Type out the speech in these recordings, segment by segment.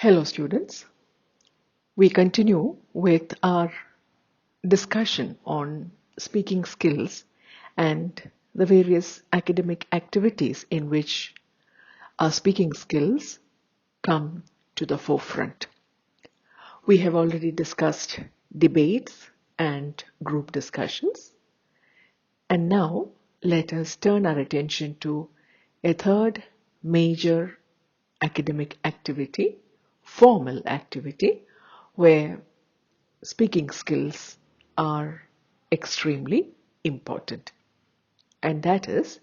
Hello students, we continue with our discussion on speaking skills and the various academic activities in which our speaking skills come to the forefront. We have already discussed debates and group discussions, and now let us turn our attention to a third major academic activity, formal activity, where speaking skills are extremely important, and that is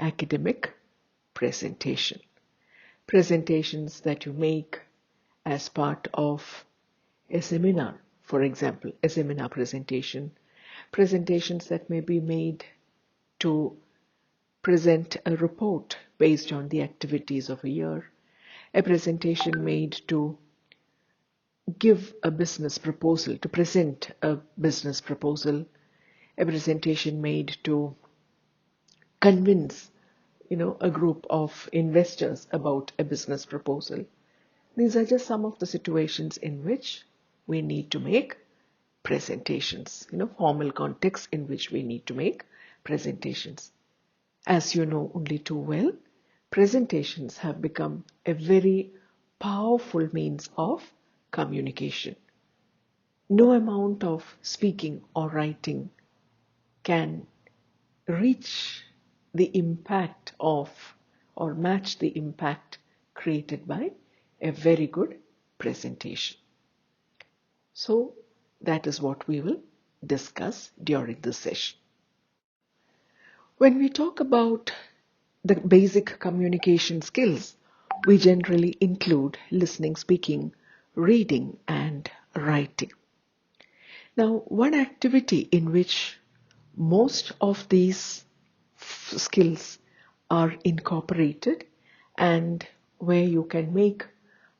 academic presentation. Presentations that you make as part of a seminar, for example, a seminar presentation, presentations that may be made to present a report based on the activities of a year, a presentation made to give a business proposal, to present a business proposal, a presentation made to convince, a group of investors about a business proposal. These are just some of the situations in which we need to make presentations, formal contexts in which we need to make presentations. As you know only too well, presentations have become a very powerful means of communication. No amount of speaking or writing can reach the impact of or match the impact created by a very good presentation. So that is what we will discuss during this session. When we talk about the basic communication skills, we generally include listening, speaking, reading, and writing. Now, one activity in which most of these skills are incorporated and where you can make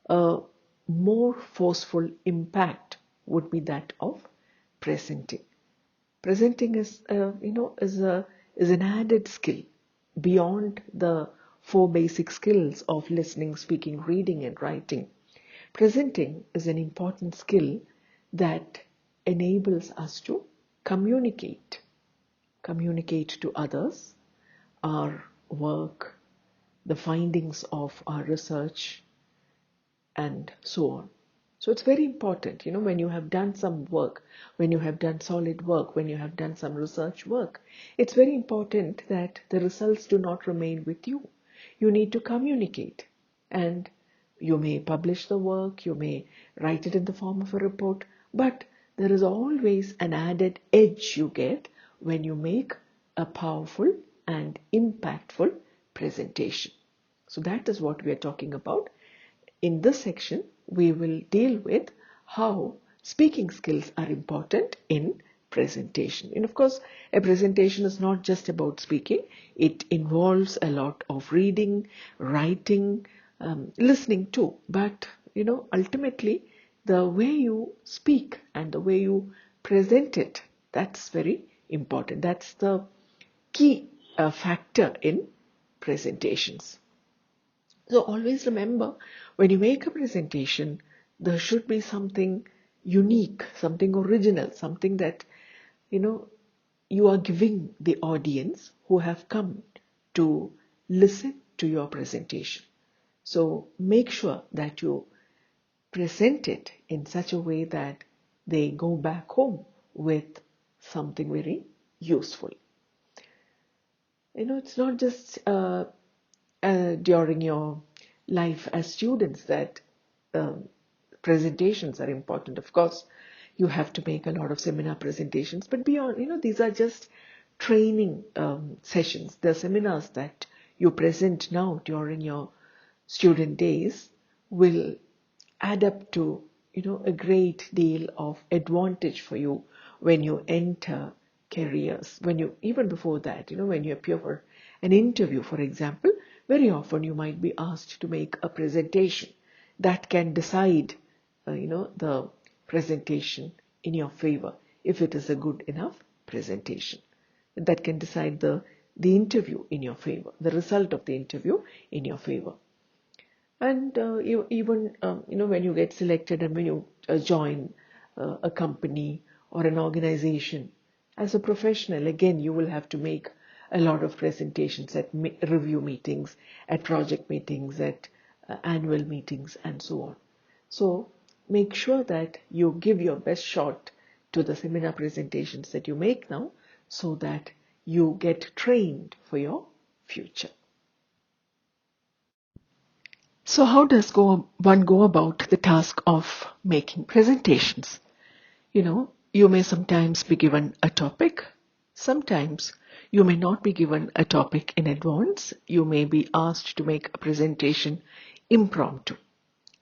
a more forceful impact would be that of presenting. Presenting is an added skill beyond the four basic skills of listening, speaking, reading, and writing. Presenting is an important skill that enables us to communicate to others our work, the findings of our research, and so on. So it's very important, when you have done some work, when you have done solid work, when you have done some research work, it's very important that the results do not remain with you. You need to communicate, and you may publish the work, you may write it in the form of a report, but there is always an added edge you get when you make a powerful and impactful presentation. So that is what we are talking about. In this section, we will deal with how speaking skills are important in presentation. And of course, a presentation is not just about speaking. It involves a lot of reading, writing, listening too. But, ultimately, the way you speak and the way you present it, that's very important. That's the key factor in presentations. So always remember, when you make a presentation, there should be something unique, something original, something that, you are giving the audience who have come to listen to your presentation. So make sure that you present it in such a way that they go back home with something very useful. It's not just during your life as students that presentations are important. Of course, you have to make a lot of seminar presentations, but beyond, these are just training sessions. The seminars that you present now during your student days will add up to, a great deal of advantage for you when you enter careers. Even before that, when you appear for an interview, for example, very often you might be asked to make a presentation that can decide, the presentation in your favor, if it is a good enough presentation. That can decide the interview in your favor, the result of the interview in your favor. And even when you get selected and when you join a company or an organization, as a professional, again, you will have to make a lot of presentations at review meetings, at project meetings, at annual meetings, and so on. So make sure that you give your best shot to the seminar presentations that you make now, so that you get trained for your future. So how does one go about the task of making presentations? You may sometimes be given a topic. Sometimes you may not be given a topic in advance. You may be asked to make a presentation impromptu.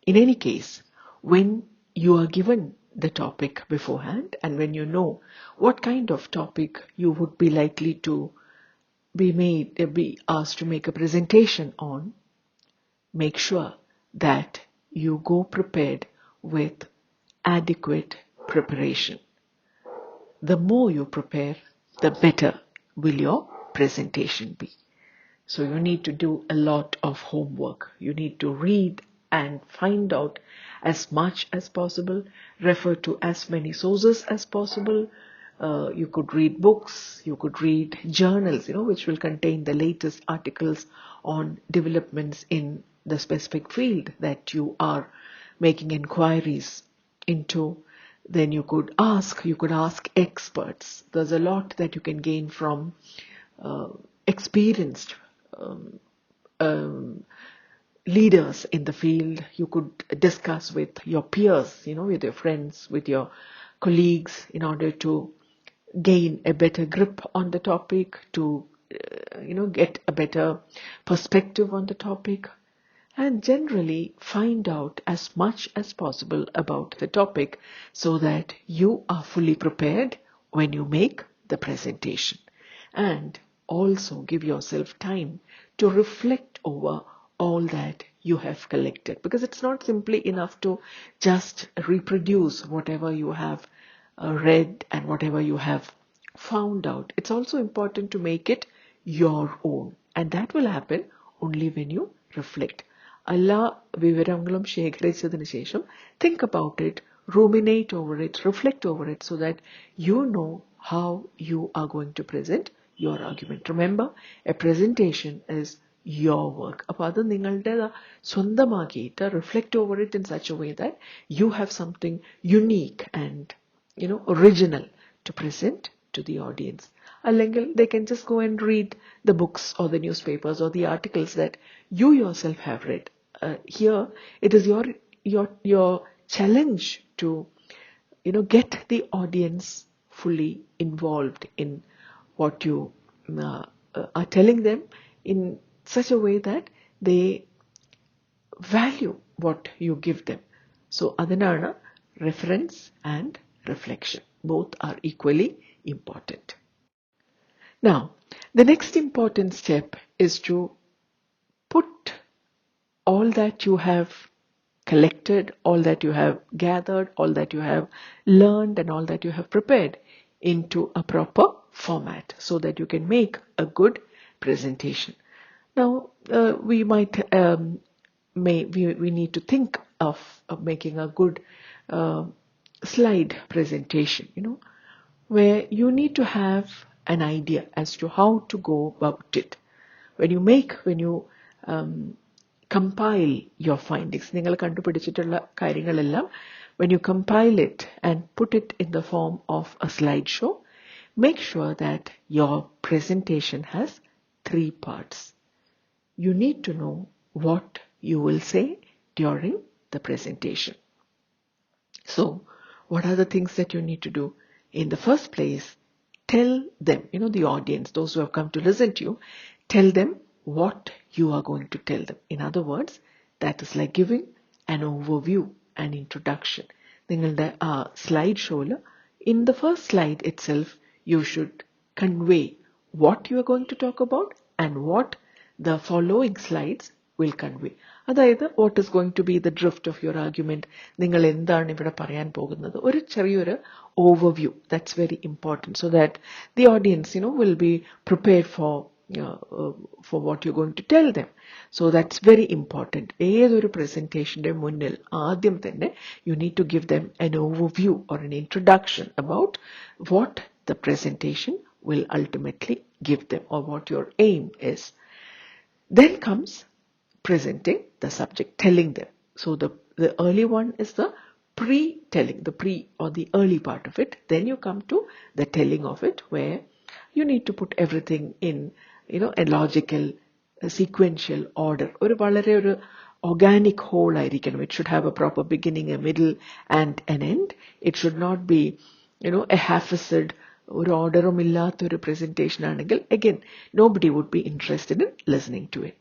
In any case, when you are given the topic beforehand and when you know what kind of topic you would be likely to be asked to make a presentation on, make sure that you go prepared with adequate preparation. The more you prepare, the better will your presentation be. So you need to do a lot of homework. You need to read and find out as much as possible, refer to as many sources as possible. You could read books, you could read journals, which will contain the latest articles on developments in the specific field that you are making inquiries into. Then you could ask experts. There's a lot that you can gain from experienced um, um, leaders in the field. You could discuss with your peers, with your friends, with your colleagues, in order to gain a better grip on the topic, to get a better perspective on the topic, and generally find out as much as possible about the topic so that you are fully prepared when you make the presentation. And also give yourself time to reflect over all that you have collected, because it's not simply enough to just reproduce whatever you have read and whatever you have found out. It's also important to make it your own, and that will happen only when you reflect. എല്ലാ വിവരങ്ങളും ശേഖരിച്ചതിന് ശേഷം think about it, ruminate over it, reflect over it, so that you know how you are going to present your argument. Remember, a presentation is your work. അപ്പോൾ അത് നിങ്ങളുടെ സ്വന്തമാക്കിയിട്ട് reflect over it in such a way that you have something unique and original to present to the audience. അല്ലെങ്കിൽ they can just go and read the books or the newspapers or the articles that you yourself have read. Here it is your challenge to get the audience fully involved in what you are telling them, in such a way that they value what you give them. So adanana reference and reflection. Both are equally important. Now, the next important step is to put all that you have collected, all that you have gathered, all that you have learned, and all that you have prepared into a proper format so that you can make a good presentation. Now, we might we need to think of making a good slide presentation, where you need to have an idea as to how to go about it. When you compile your findings, നിങ്ങൾ കണ്ടുപിടിച്ചിട്ടുള്ള കാര്യങ്ങളെല്ലാം, when you compile it and put it in the form of a slideshow, make sure that your presentation has 3 parts. You need to know what you will say during the presentation. So, what are the things that you need to do? In the first place, tell them, the audience, those who have come to listen to you, tell them what you are going to tell them. In other words, that is like giving an overview, an introduction. നിങ്ങളുടെ slide show, in the first slide itself, you should convey what you are going to talk about and what the following slides will convey. അതായത് what is going to be the drift of your argument, നിങ്ങൾ എന്താണ് ഇവിടെ പറയാൻ പോകുന്നത്, ഒരു ചെറിയൊരു overview. That's very important, so that the audience will be prepared for for what you're going to tell them. So that's very important. ഏതൊരു പ്രസന്റേഷന്റെ മുന്നിൽ ആദ്യം തന്നെ you need to give them an overview or an introduction about what the presentation will ultimately give them or what your aim is. Then comes presenting the subject, telling them. So the early one is the pre-telling, the pre or the early part of it. Then you come to the telling of it, where you need to put everything in, a logical, a sequential order. ഒരു വളരെ ഒരു organic whole ആയിരിക്കണം. It should have a proper beginning, a middle and an end. It should not be, a half-assed, ഒരു ഓർഡറും ഇല്ലാത്ത ഒരു presentation ആണെങ്കിൽ, again, nobody would be interested in listening to it.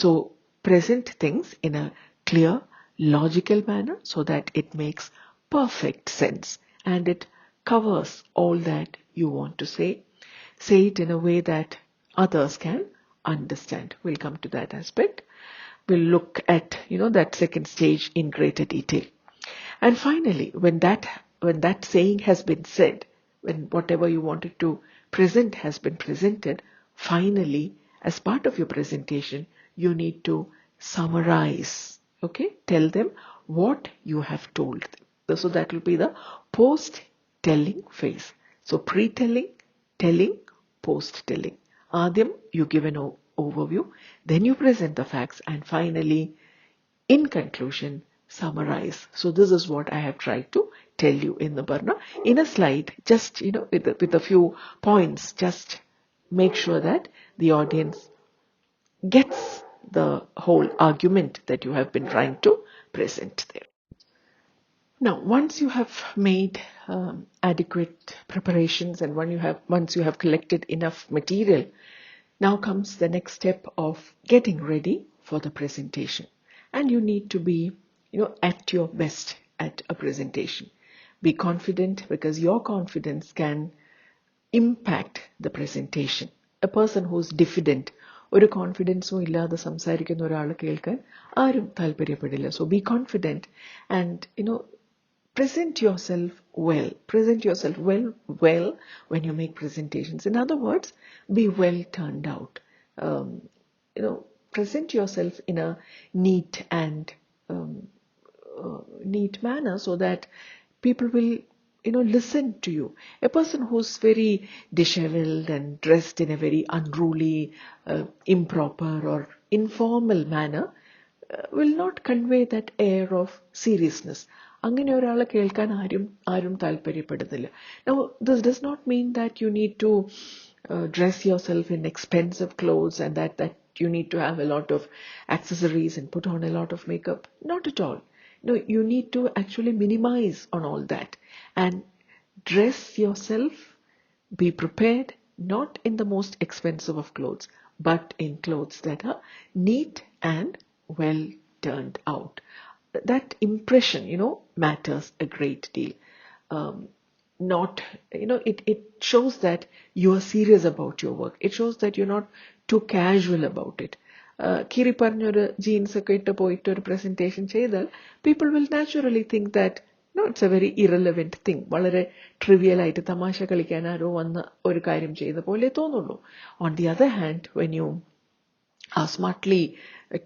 So present things in a clear, logical manner so that it makes perfect sense and it covers all that you want to say. Say it in a way that others can understand. We'll come to that aspect. We'll look at, that second stage in greater detail. And finally, when that saying has been said, when whatever you wanted to present has been presented, finally, as part of your presentation, you need to summarize. Okay? Tell them what you have told them. So that will be the post-telling phase. So pre-telling, telling, post-telling. Adyam, you give an overview, then you present the facts, and finally, in conclusion, summarize. So this is what I have tried to tell you in the Barna. In a slide, just, with a few points, just make sure that the audience gets the whole argument that you have been trying to present there. Now, once you have made adequate preparations and once you have collected enough material, now comes the next step of getting ready for the presentation. And you need to be, at your best at a presentation. Be confident, because your confidence can impact the presentation. A person who's diffident, ഒരു കോൺഫിഡൻസും ഇല്ലാതെ സംസാരിക്കുന്ന ഒരാൾ കേൾക്കാൻ ആരും താല്പര്യപ്പെടില്ല. So be confident and, present yourself well. Present yourself well when you make presentations. In other words, be well turned out. Present yourself in a neat and neat manner so that people will, listen to you. A person who's very disheveled and dressed in a very unruly, improper or informal manner will not convey that air of seriousness. അങ്ങനെ ഒരാളെ കേൾക്കാൻ ആരും താല്പര്യപ്പെടുന്നില്ല. Now, this does not mean that you need to dress yourself in expensive clothes and that you need to have a lot of accessories and put on a lot of makeup. Not at all. No, you need to actually minimize on all that and dress yourself, be prepared, not in the most expensive of clothes, but in clothes that are neat and well turned out. That impression, matters a great deal. It shows that you are serious about your work. It shows that you're not too casual about it. കീറി പറഞ്ഞൊരു jeans ഒക്കെ ഇട്ട് പോയിട്ട് ഒരു presentation ചെയ്താൽ people will naturally think that it's A very irrelevant thing. വളരെ trivial ആയിട്ട് തമാശ കളിക്കാൻ ആരോ വന്ന് ഒരു കാര്യം ചെയ്ത പോലെ തോന്നുള്ളൂ. On the other hand, when you are smartly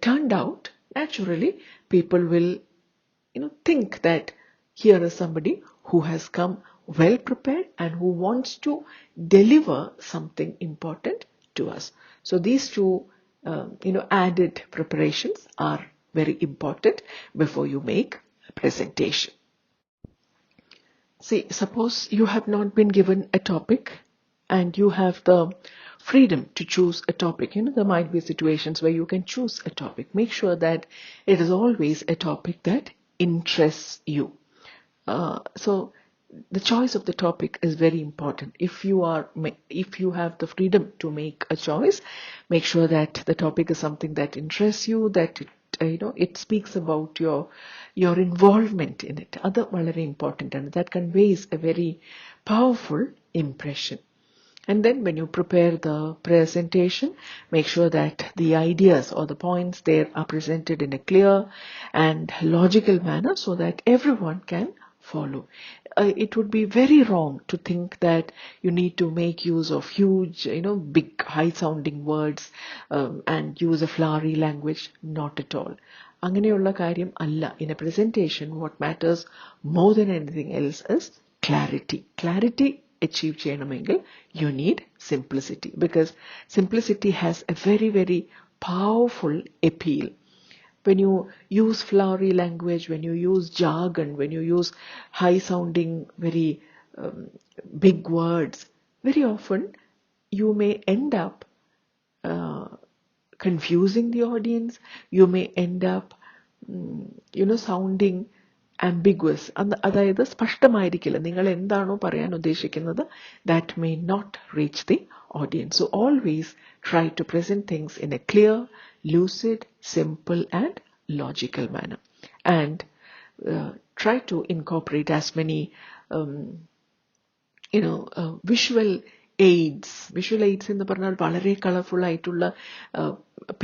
turned out, naturally people will think that here is somebody who has come well prepared and who wants to deliver something important to us. So these two added preparations are very important before you make a presentation. See, suppose you have not been given a topic and you have the freedom to choose a topic. There might be situations where you can choose a topic. Make sure that it is always a topic that interests you. So the choice of the topic is very important. If you have the freedom to make a choice, make sure that the topic is something that interests you, that it speaks about your involvement in it. That's very important, and that conveys a very powerful impression. And then when you prepare the presentation, make sure that the ideas or the points there are presented in a clear and logical manner so that everyone can follow. It would be very wrong to think that you need to make use of huge, big, high-sounding words and use a flowery language. Not at all. അങ്ങനെയുള്ള കാര്യം അല്ല. In a presentation, what matters more than anything else is clarity. Clarity achieve ചെയ്യണമെങ്കിൽ you need simplicity, because simplicity has a very, very powerful appeal. When you use flowery language, when you use jargon, when you use high-sounding, very big words, very often you may end up confusing the audience. You may end up, sounding ambiguous. അതായത് സ്പഷ്ടമായിരിക്കില്ല നിങ്ങൾ എന്താണോ പറയാൻ ഉദ്ദേശിക്കുന്നത്. That may not reach the audience. So always try to present things in a clear, lucid, simple and logical manner. And try to incorporate as many visual aids. Visual aids എന്ന് പറഞ്ഞാൽ വളരെ colourful ആയിട്ടുള്ള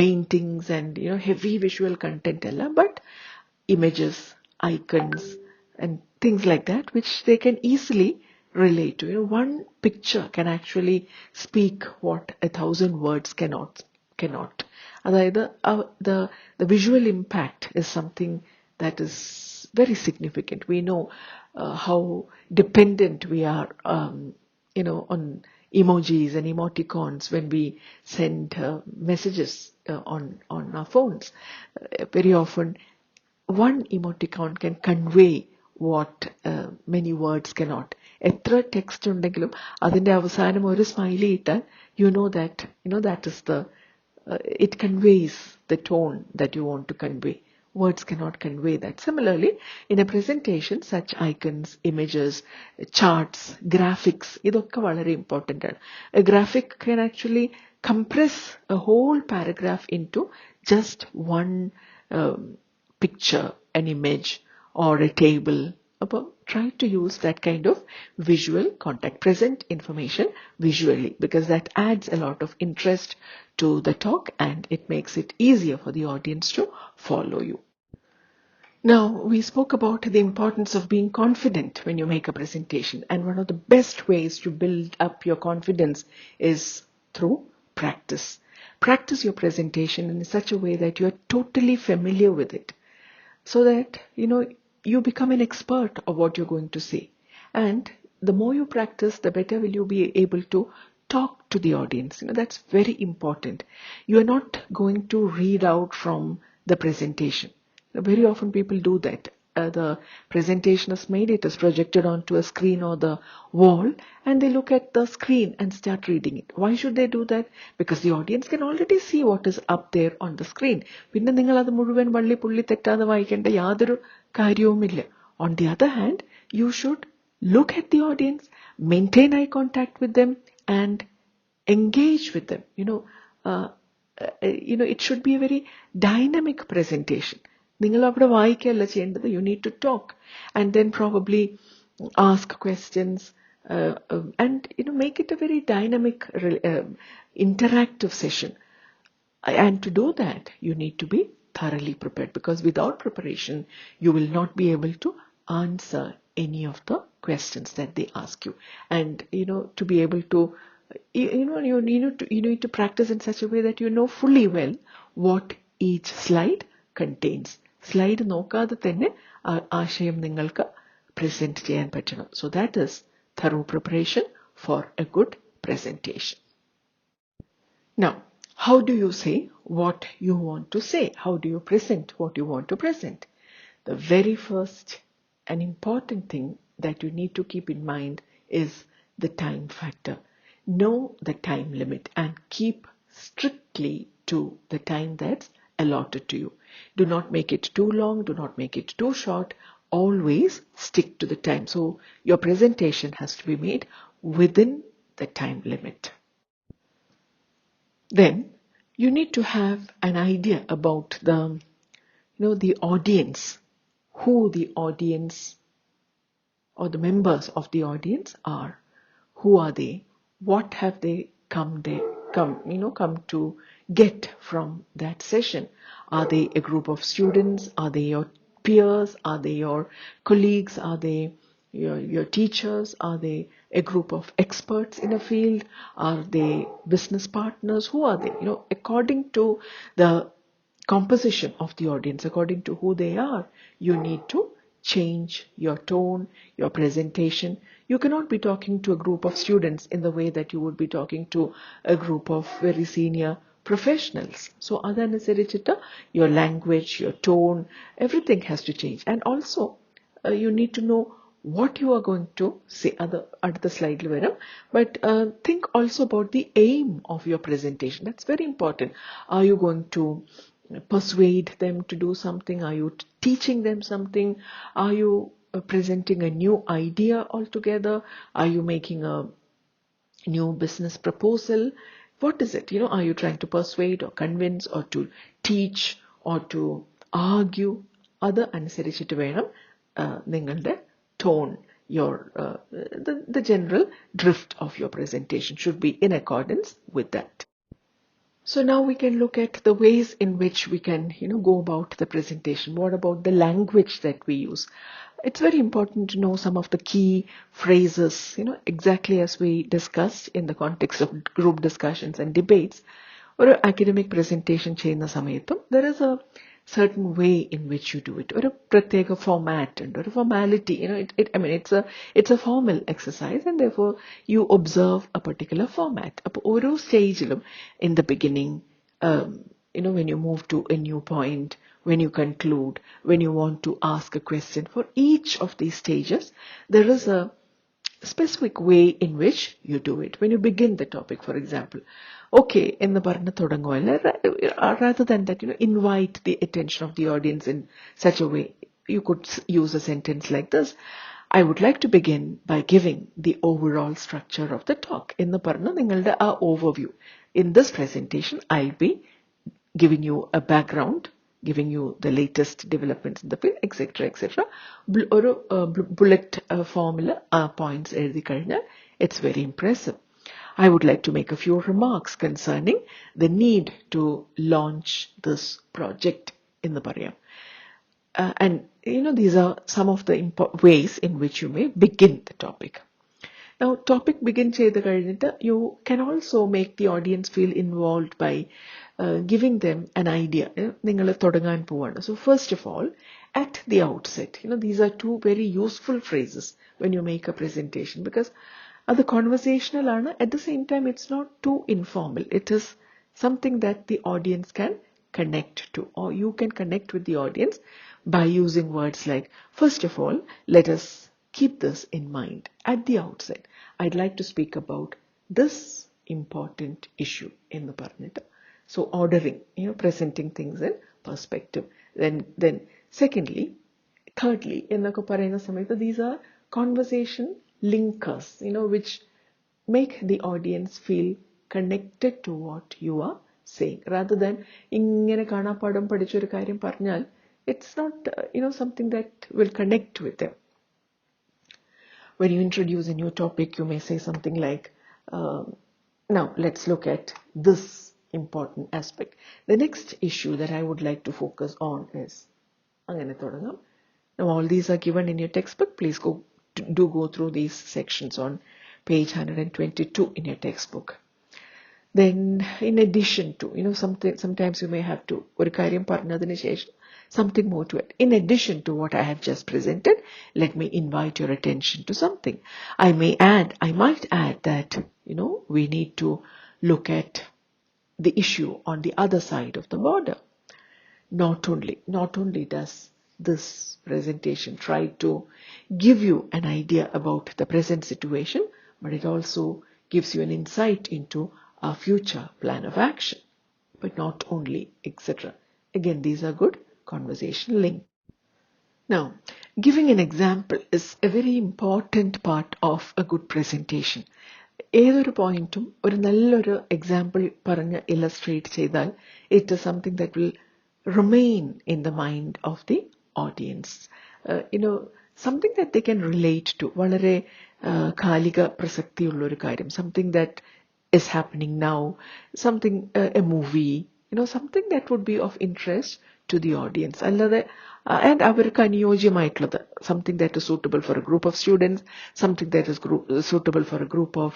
paintings and heavy visual content അല്ല, but images, icons and things like that which they can easily relate to. One picture can actually speak what 1,000 words cannot. അതായത് the visual impact is something that is very significant. We know how dependent we are on emojis and emoticons when we send messages on our phones. Very often one emoticon can convey what many words cannot. എത്ര text ഉണ്ടെങ്കിലും അതിന്റെ അവസാനം ഒരു smiley ഇട്ടാൽ that is it conveys the tone that you want to convey. Words cannot convey that. Similarly, in a presentation, such icons, images, charts, graphics, ഇതൊക്കെ വളരെ important ആണ്. A graphic can actually compress a whole paragraph into just one picture, an image or a table. Try to use that kind of visual contact. Present information visually, because that adds a lot of interest to the talk and it makes it easier for the audience to follow you. Now, we spoke about the importance of being confident when you make a presentation, and one of the best ways to build up your confidence is through practice. Practice your presentation in such a way that you are totally familiar with it, so that you become an expert of what you're going to say. And the more you practice, the better will you be able to talk to the audience. That's very important. You are not going to read out from the presentation. Very often people do that. The presentation is made, it is projected onto a screen or the wall, and they look at the screen and start reading it. Why should they do that? Because the audience can already see what is up there on the screen. പിന്നെ നിങ്ങൾ അത് മുഴുവൻ വള്ളി പുള്ളി തെറ്റാതെ വായിക്കേണ്ട യാതൊരു കാര്യവുമില്ല. On the other hand, you should look at the audience, maintain eye contact with them and engage with them. It should be a very dynamic presentation. നിങ്ങൾ അവിടെ വായിക്കുകയല്ല ചെയ്യേണ്ടത്. You need to talk and then probably ask questions and make it a very dynamic interactive session. And to do that, you need to be thoroughly prepared, because without preparation, you will not be able to answer any of the questions that they ask you. And to be able to you need to practice in such a way that you know fully well what each slide contains. Slide നോക്കാതെ തന്നെ ആശയം നിങ്ങൾക്ക് present ചെയ്യാൻ പറ്റണം. So that is thorough preparation for a good presentation. Now, how do you say what you want to say? How do you present what you want to present? The very first and important thing that you need to keep in mind is the time factor. Know the time limit and keep strictly to the time that's allotted to you. Do not make it too long, do not make it too short. Always stick to the time. So your presentation has to be made within the time limit. Then you need to have an idea about the audience, who the audience or the members of the audience are. Who are they? What have they come to get from that session? Are they a group of students? Are they your peers? Are they your colleagues? Are they your teachers? Are they a group of experts in a field? Are they business partners? Who are they? According to the composition of the audience, according to who they are, you need to change your tone, your presentation. You cannot be talking to a group of students in the way that you would be talking to a group of very senior professionals. So adhanusarichittu your language, your tone, everything has to change. And also you need to know what you are going to say. At the slide varam, but think also about the aim of your presentation. That's very important. Are you going to persuade them to do something? Are you teaching them something? Are you presenting a new idea altogether? Are you making a new business proposal? What is it? Are you trying to persuade or convince or to teach or to argue? അത് അനുസരിച്ചിട്ട് വേണം നിങ്ങളുടെ tone, the general drift of your presentation should be in accordance with that. So now we can look at the ways in which we can, go about the presentation. What about the language that we use? It's very important to know some of the key phrases, exactly as we discussed in the context of group discussions and debates. Or academic presentation ചെയ്യുന്ന സമയത്തും there is a certain way in which you do it, or a pratyeka format and or a formality. It's a formal exercise, and therefore you observe a particular format. Oro stage in the beginning, when you move to a new point, when you conclude, when you want to ask a question, for each of these stages there is a specific way in which you do it. When you begin the topic, for example, okay, in the parna thodangoyala, rather than that, invite the attention of the audience in such a way, you could use a sentence like this: I would like to begin by giving the overall structure of the talk. In the parna ningalde a overview. In this presentation, I'll be giving you a background, giving you the latest developments in the field, etc., etc. Or bullet formula points എഴുതി കഴിഞ്ഞാൽ it's very impressive. I would like to make a few remarks concerning the need to launch this project in the പറയാം. And these are some of the ways in which you may begin the topic. Now, topic begin ചെയ്ത് കഴിഞ്ഞിട്ട് you can also make the audience feel involved by giving them an idea. നിങ്ങൾ തുടങ്ങാൻ പോവാണ്. So first of all, at the outset, these are two very useful phrases when you make a presentation, because the conversational ആണ്, at the same time it's not too informal. It is something that the audience can connect to, or you can connect with the audience by using words like, first of all, let us keep this in mind. At the outset, I'd like to speak about this important issue in the Parnita. So ordering, presenting things in perspective. Then secondly, thirdly, in the Parayana Samhita, these are conversation linkers, which make the audience feel connected to what you are saying. Rather than ingene kanapadam padichoru karyam parnal, it's not something that will connect with them. When you introduce a new topic, you may say something like, now let's look at this important aspect. The next issue that I would like to focus on is, now all these are given in your textbook. Please go through these sections on page 122 in your textbook. Then in addition to, sometimes you may have to, ഒരു കാര്യം പറഞ്ഞതിന് ശേഷം something more to it. In addition to what I have just presented, let me invite your attention to something. I might add that, we need to look at the issue on the other side of the border. Not only does this presentation try to give you an idea about the present situation, but it also gives you an insight into our future plan of action. But not only, etc. Again, these are good conversation link. Now, giving an example is a very important part of a good presentation. ഏതൊരു പോയിന്റും ഒരു നല്ലൊരു example പറഞ്ഞ് illustrate ചെയ്താൽ it is something that will remain in the mind of the audience. Something that they can relate to, വളരെ കാലിക പ്രസക്തിയുള്ളൊരു കാര്യം, something that is happening now, something, a movie, something that would be of interest to the audience. And അവർക്ക് അനുയോജ്യമായിട്ടുള്ളത്, something that is suitable for a group of students, something that is suitable for a group of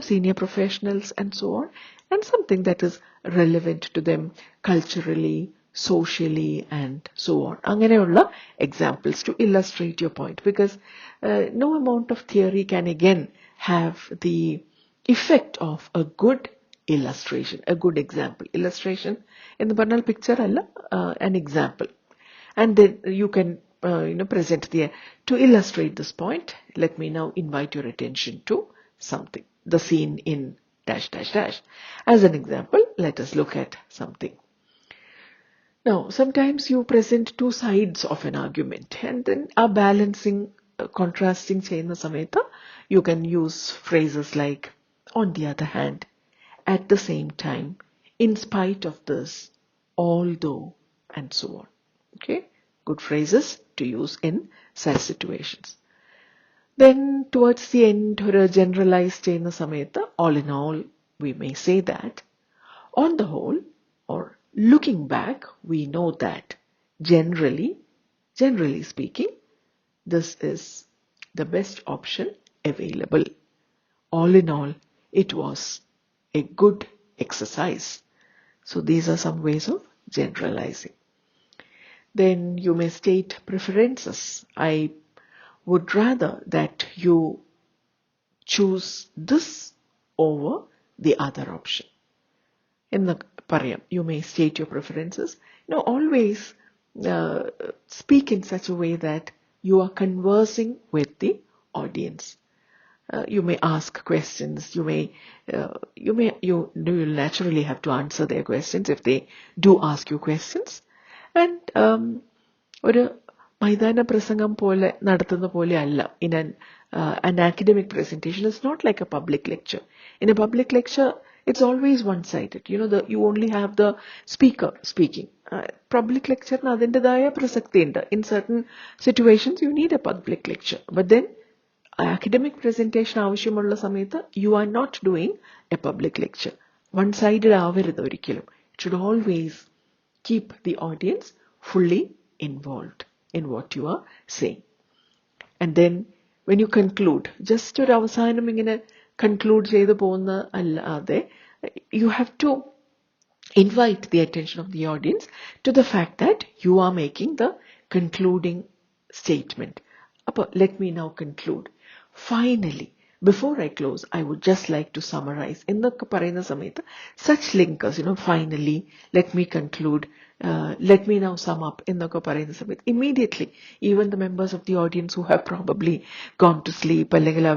senior professionals and so on, and something that is relevant to them culturally, socially and so on. അങ്ങനെയുള്ള examples to illustrate your point, because no amount of theory can again have the effect of a good illustration, a good example. Illustration in the banal picture alla, an example. And then you can present to illustrate this point. Let me now invite your attention to something, the scene in dash dash dash. As an example, let us look at something. Now, sometimes you present two sides of an argument and then are balancing, contrasting cheyna samayatha, you can use phrases like on the other hand, at the same time, in spite of this, although, and so on. Okay, good phrases to use in such situations. Then towards the end, or generalized cheyna samayatha, all in all, we may say that on the whole, or looking back, we know that generally speaking, this is the best option available. All in all, it was a good exercise. So these are some ways of generalizing. Then you may state preferences. I would rather that you choose this over the other option. In the parayam, you may state your preferences. Always speak in such a way that you are conversing with the audience. You may ask questions. You'll naturally have to answer their questions if they do ask you questions. And ഒരു മൈതാന പ്രസംഗം പോലെ നടത്തുന്ന പോലെ അല്ല in an academic presentation. It's not like a public lecture. In a public lecture, it's always one-sided. You only have the speaker speaking. Public lecture na adindadaya prasakti undu. In certain situations, you need a public lecture. But then, academic presentation avashyammulla samayathu, you are not doing a public lecture. One-sided avarudhu orikkalum. It should always keep the audience fully involved in what you are saying. And then when you conclude, just ഒരു അവസാനം ഇങ്ങനെ conclude ചെയ്തു പോകുന്ന അല്ലാതെ, you have to invite the attention of the audience to the fact that you are making the concluding statement. Let me now conclude. Finally, before I close, I would just like to summarize in the parayna samayatha such linkers, finally, let me conclude, let me now sum up in the parayna samayatha. Immediately, even the members of the audience who have probably gone to sleep, അല്ലെങ്കിൽ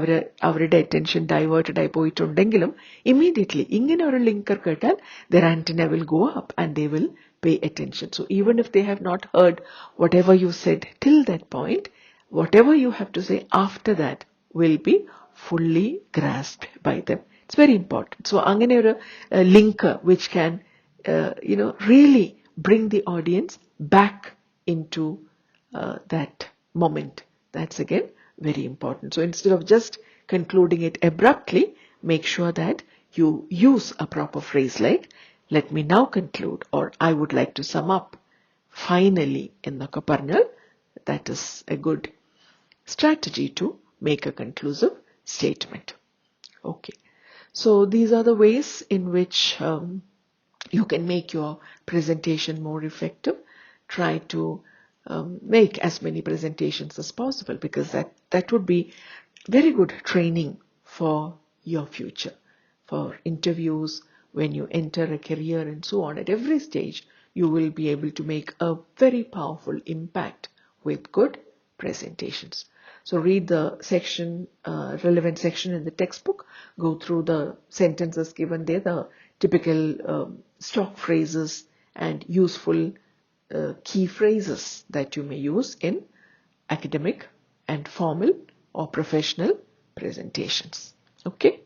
അവരുടെ attention diverted ആയി പോയിട്ടുണ്ടെങ്കിലും, immediately, ഇങ്ങനെ ഒരു linker കേട്ടാൽ, their antenna will go up and they will pay attention. So even if they have not heard whatever you said till that point, whatever you have to say after that will be fully grasped by them. It's very important. So angane oru linker which can really bring the audience back into that moment. That's again very important. So instead of just concluding it abruptly, make sure that you use a proper phrase like, let me now conclude, or I would like to sum up finally in the Kaparnal. That is a good strategy to make a conclusive statement. Okay. So these are the ways in which you can make your presentation more effective. Try to make as many presentations as possible, because that would be very good training for your future, for interviews, when you enter a career and so on. At every stage, you will be able to make a very powerful impact with good presentations. So read the section, relevant section in the textbook, go through the sentences given there, the typical stock phrases and useful key phrases that you may use in academic and formal or professional presentations. Okay?